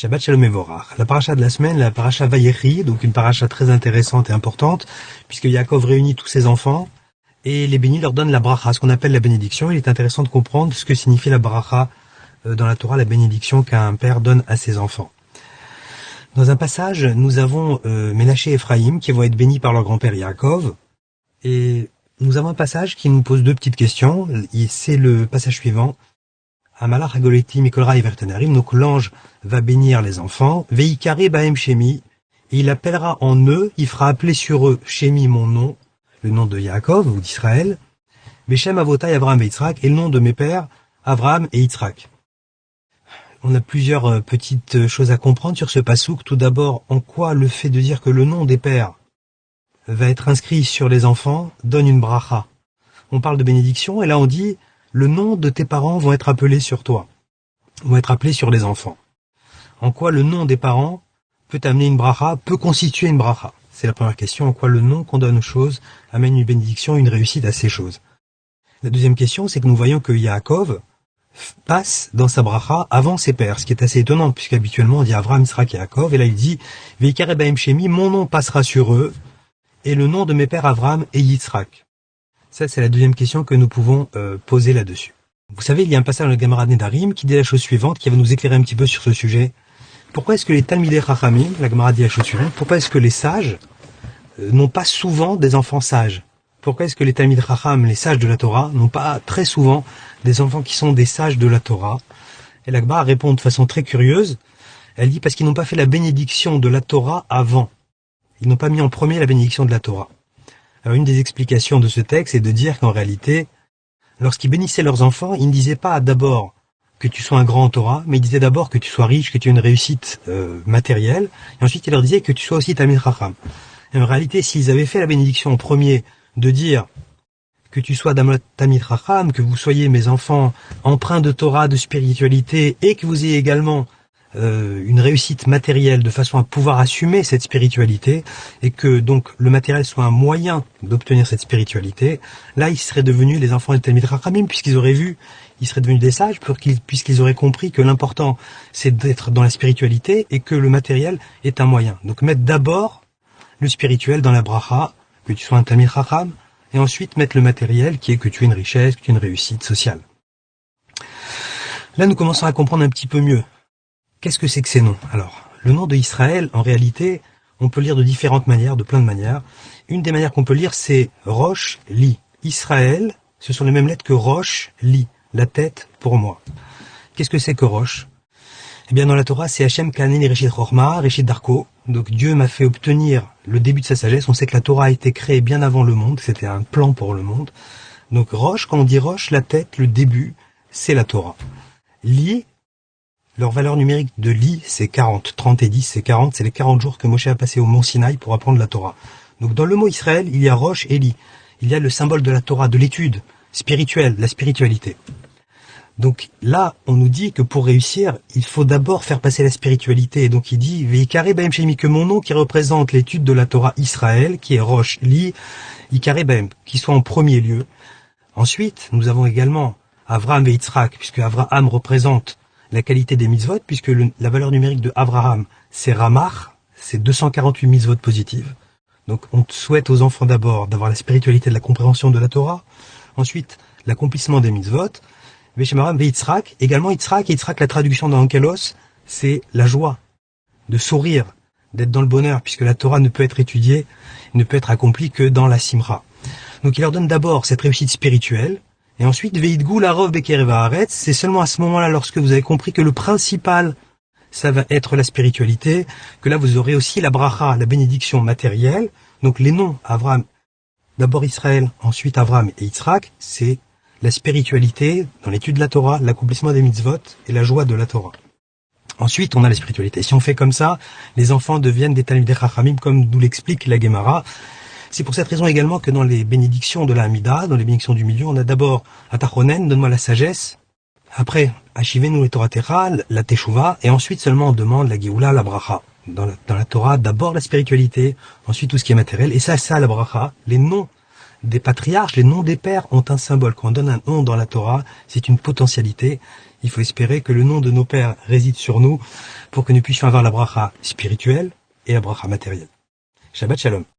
Shabbat Shalom Mevorach. La paracha de la semaine, la paracha Vayechi, donc une paracha très intéressante et importante, puisque Yaakov réunit tous ses enfants et les bénit leur donne la bracha, ce qu'on appelle la bénédiction. Il est intéressant de comprendre ce que signifie la bracha dans la Torah, la bénédiction qu'un père donne à ses enfants. Dans un passage, nous avons Ménaché et Ephraïm qui vont être bénis par leur grand-père Yaakov, et nous avons un passage qui nous pose deux petites questions. C'est le passage suivant. Amalach Hagoleti Mikolra et Vertenarim, donc l'ange va bénir les enfants, Veikare Baem Shemi, et il appellera en eux, il fera appeler sur eux Shemi mon nom, le nom de Yaakov ou d'Israël, Beshem Avotai Avraham et Yitzhak, et le nom de mes pères, Avraham et Yitzhak. On a plusieurs petites choses à comprendre sur ce passouk. Tout d'abord, en quoi le fait de dire que le nom des pères va être inscrit sur les enfants donne une bracha. On parle de bénédiction, et là on dit le nom de tes parents vont être appelés sur toi, vont être appelés sur les enfants. En quoi le nom des parents peut amener une bracha, peut constituer une bracha? C'est la première question. En quoi le nom qu'on donne aux choses amène une bénédiction, une réussite à ces choses? La deuxième question, c'est que nous voyons que Yaakov passe dans sa bracha avant ses pères, ce qui est assez étonnant, puisqu'habituellement on dit Avraham, Yitzhak et Yaakov, et là il dit Veikare Baem Shemi, mon nom passera sur eux, et le nom de mes pères Avraham et Yitzhak. Ça, c'est la deuxième question que nous pouvons poser là-dessus. Vous savez, il y a un passage dans le Gemara Nedarim qui dit la chose suivante, qui va nous éclairer un petit peu sur ce sujet. Pourquoi est-ce que les Talmidei Chachamim, la Gemara dit la chose suivante, pourquoi est-ce que les sages n'ont pas souvent des enfants sages? Pourquoi est-ce que les Talmidei Chacham, les sages de la Torah, n'ont pas très souvent des enfants qui sont des sages de la Torah? Et la Gemara répond de façon très curieuse. Elle dit parce qu'ils n'ont pas fait la bénédiction de la Torah avant. Ils n'ont pas mis en premier la bénédiction de la Torah. Alors une des explications de ce texte est de dire qu'en réalité, lorsqu'ils bénissaient leurs enfants, ils ne disaient pas d'abord que tu sois un grand en Torah, mais ils disaient d'abord que tu sois riche, que tu aies une réussite matérielle, et ensuite ils leur disaient que tu sois aussi Talmid Chacham. Et en réalité, s'ils avaient fait la bénédiction en premier de dire que tu sois Talmid Chacham, que vous soyez mes enfants empreints de Torah, de spiritualité, et que vous ayez également une réussite matérielle de façon à pouvoir assumer cette spiritualité, et que donc le matériel soit un moyen d'obtenir cette spiritualité, là ils seraient devenus les enfants des Talmid Chachamim, puisqu'ils auraient vu, ils seraient devenus des sages, puisqu'ils auraient compris que l'important c'est d'être dans la spiritualité et que le matériel est un moyen. Donc mettre d'abord le spirituel dans la bracha, que tu sois un Talmid Chacham, et ensuite mettre le matériel qui est que tu aies une richesse, que tu aies une réussite sociale. Là nous commençons à comprendre un petit peu mieux. Qu'est-ce que c'est que ces noms? Alors, le nom de Israël, en réalité, on peut lire de différentes manières, de plein de manières. Une des manières qu'on peut lire, c'est Rosh, Li. Israël, ce sont les mêmes lettres que Rosh, Li, la tête pour moi. Qu'est-ce que c'est que Rosh? Eh bien, dans la Torah, c'est Hashem Kaneni Reshit Chorma, Reshit Darko. Donc, Dieu m'a fait obtenir le début de sa sagesse. On sait que la Torah a été créée bien avant le monde. C'était un plan pour le monde. Donc, Rosh, quand on dit Rosh, la tête, le début, c'est la Torah. Li, leur valeur numérique de Li, c'est 40. 30 et 10, c'est 40. C'est les 40 jours que Moshe a passé au mont Sinaï pour apprendre la Torah. Donc dans le mot Israël, il y a Rosh et Li. Il y a le symbole de la Torah, de l'étude spirituelle, la spiritualité. Donc là, on nous dit que pour réussir, il faut d'abord faire passer la spiritualité. Et donc il dit, Veikare Baem Shemi, que mon nom qui représente l'étude de la Torah Israël, qui est Rosh, Li, Ikare Baem, qui soit en premier lieu. Ensuite, nous avons également Avraham et Yitzhak, puisque Avraham représente la qualité des mitzvot, puisque la valeur numérique de Avraham, c'est Ramach, c'est 248 mitzvot positives. Donc on souhaite aux enfants d'abord d'avoir la spiritualité de la compréhension de la Torah, ensuite l'accomplissement des mitzvot, Veshem Avraham ve Yitzhak, également Yitzhak, la traduction dans Ankelos, c'est la joie, de sourire, d'être dans le bonheur, puisque la Torah ne peut être étudiée, ne peut être accomplie que dans la Simra. Donc il leur donne d'abord cette réussite spirituelle, et ensuite, Veidgou larov bekerev haaretz, c'est seulement à ce moment-là, lorsque vous avez compris que le principal, ça va être la spiritualité, que là vous aurez aussi la bracha, la bénédiction matérielle. Donc les noms, Avraham, d'abord Israël, ensuite Avraham et Yitzhak, c'est la spiritualité dans l'étude de la Torah, l'accomplissement des mitzvot et la joie de la Torah. Ensuite, on a la spiritualité. Si on fait comme ça, les enfants deviennent des Talmidei Chachamim, comme nous l'explique la Gemara. C'est pour cette raison également que dans les bénédictions de la Hamida, dans les bénédictions du milieu, on a d'abord Atachonen, donne-moi la sagesse, après Ashivenu et Torah Tera, la Teshuvah, et ensuite seulement on demande la Géoula, la Bracha. Dans la Torah, d'abord la spiritualité, ensuite tout ce qui est matériel, et ça la Bracha, les noms des patriarches, les noms des pères ont un symbole. Quand on donne un nom dans la Torah, c'est une potentialité. Il faut espérer que le nom de nos pères réside sur nous pour que nous puissions avoir la bracha spirituelle et la bracha matérielle. Shabbat Shalom.